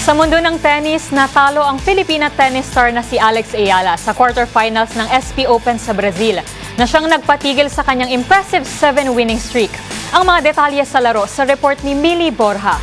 Sa mundo ng tennis, natalo ang Filipina tennis star na si Alex Ayala sa quarterfinals ng SP Open sa Brazil, na siyang nagpatigil sa kanyang impressive 7-winning streak. Ang mga detalye sa laro sa report ni Millie Borja.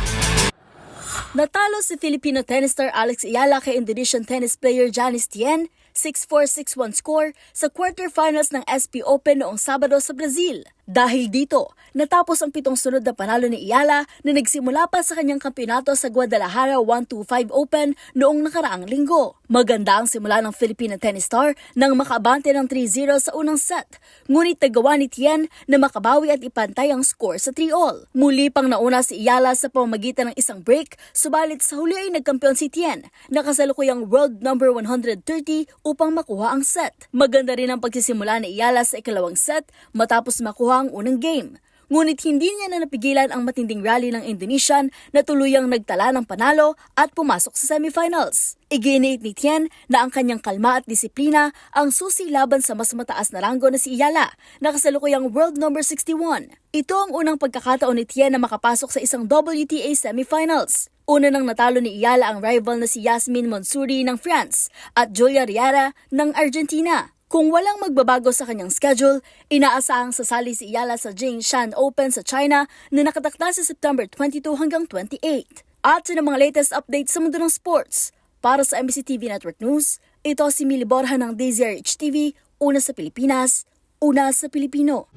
Natalo si Filipino tennis star Alex Ayala kay Indonesian tennis player Janice Tien, 6-4, 6-1 score sa quarterfinals ng SP Open noong Sabado sa Brazil. Dahil dito, natapos ang 7 sunod na panalo ni Ayala na nagsimula pa sa kanyang kampeonato sa Guadalajara 125 Open noong nakaraang linggo. Maganda ang simula ng Filipino tennis star nang makaabante ng 3-0 sa unang set. Ngunit nagawa ni Tien na makabawi at ipantay ang score sa 3-all. Muli pang nauna si Ayala sa pamamagitan ng isang break, subalit sa huli ay nagkampiyon si Tien, nakasalukuyang world number 130 upang makuha ang set. Maganda rin ang pagsisimula ni Ayala sa ikalawang set matapos makuha ang unang game. Ngunit hindi niya na napigilan ang matinding rally ng Indonesian na tuluyang nagtala ng panalo at pumasok sa semifinals. Iginiit ni Tien na ang kanyang kalma at disiplina ang susi laban sa mas mataas na ranggo na si Ayala, na kasalukuyang world number 61. Ito ang unang pagkakataon ni Tien na makapasok sa isang WTA semifinals. Una nang natalo ni Ayala ang rival na si Yasmin Monsuri ng France at Julia Riera ng Argentina. Kung walang magbabago sa kanyang schedule, inaasahang sasali si Ayala sa Jingshan Open sa China na nakatakda sa September 22 hanggang 28. At sa mga latest updates sa mundo ng sports, para sa MBC TV Network News, ito si Millie Borja ng DZRH TV, una sa Pilipinas, una sa Pilipino.